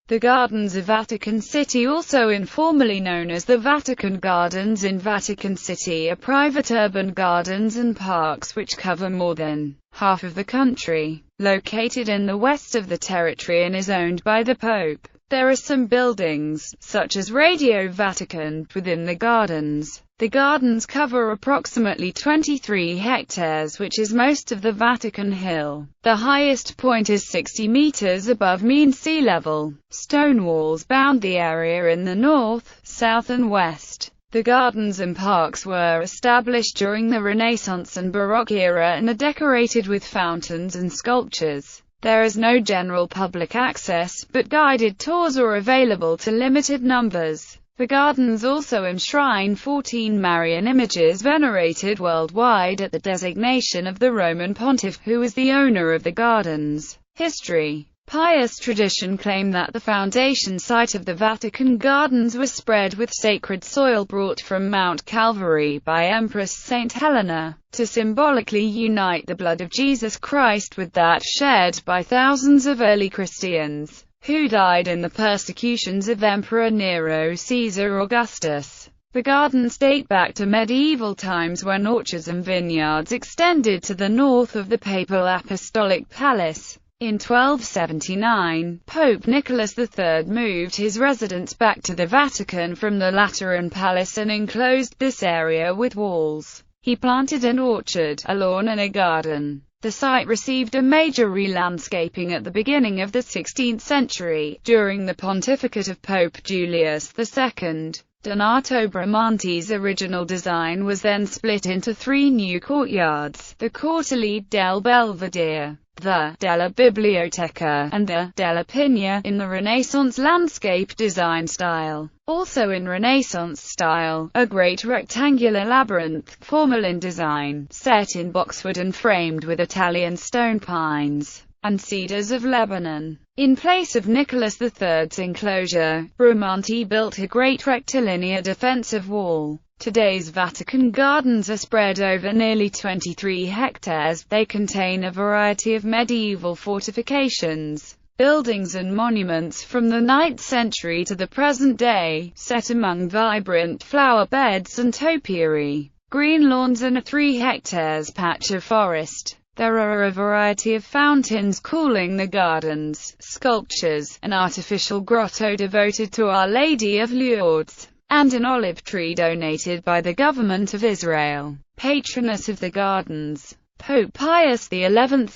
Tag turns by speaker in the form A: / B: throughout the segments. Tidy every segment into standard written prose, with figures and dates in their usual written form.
A: The Gardens of Vatican City, also informally known as the Vatican Gardens in Vatican City, are private urban gardens and parks which cover more than half of the country. Located in the west of the territory and is owned by the Pope. There are some buildings, such as Radio Vatican, within the gardens. The gardens cover approximately 23 hectares, which is most of the Vatican Hill. The highest point is 60 meters above mean sea level. Stone walls bound the area in the north, south and west. The gardens and parks were established during the Renaissance and Baroque era and are decorated with fountains and sculptures. There is no general public access, but guided tours are available to limited numbers. The gardens also enshrine 14 Marian images venerated worldwide at the designation of the Roman Pontiff, who is the owner of the gardens. History. Pious tradition claim that the foundation site of the Vatican Gardens was spread with sacred soil brought from Mount Calvary by Empress Saint Helena, to symbolically unite the blood of Jesus Christ with that shed by thousands of early Christians, who died in the persecutions of Emperor Nero Caesar Augustus. The gardens date back to medieval times when orchards and vineyards extended to the north of the Papal Apostolic Palace. In 1279, Pope Nicholas III moved his residence back to the Vatican from the Lateran Palace and enclosed this area with walls. He planted an orchard, a lawn and a garden. The site received a major re-landscaping at the beginning of the 16th century, during the pontificate of Pope Julius II. Donato Bramante's original design was then split into 3 new courtyards, the Cortile del Belvedere, the Della Biblioteca, and the Della Pigna, in the Renaissance landscape design style. Also in Renaissance style, a great rectangular labyrinth, formal in design, set in boxwood and framed with Italian stone pines and cedars of Lebanon. In place of Nicholas III's enclosure, Bramante built a great rectilinear defensive wall. Today's Vatican Gardens are spread over nearly 23 hectares. They contain a variety of medieval fortifications, buildings and monuments from the 9th century to the present day, set among vibrant flower beds and topiary, green lawns and a 3 hectares patch of forest. There are a variety of fountains cooling the gardens, sculptures, an artificial grotto devoted to Our Lady of Lourdes, and an olive tree donated by the government of Israel. Patroness of the gardens. Pope Pius XI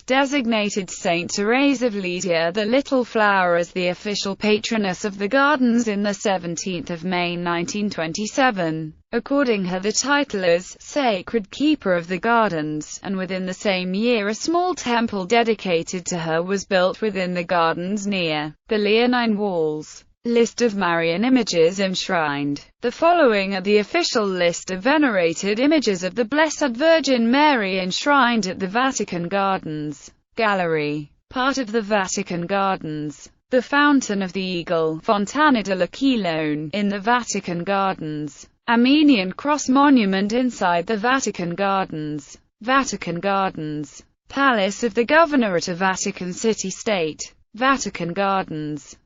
A: designated Saint Therese of Lisieux the Little Flower as the official patroness of the gardens in the 17th of May 1927, according her the title as Sacred Keeper of the Gardens, and within the same year a small temple dedicated to her was built within the gardens near the Leonine walls. List of Marian images enshrined. The following are the official list of venerated images of the Blessed Virgin Mary enshrined at the Vatican Gardens. Gallery. Part of the Vatican Gardens. The Fountain of the Eagle, Fontana dell'Aquilone, in the Vatican Gardens. Armenian Cross Monument inside the Vatican Gardens. Vatican Gardens. Palace of the Governor at a Vatican City-State. Vatican Gardens.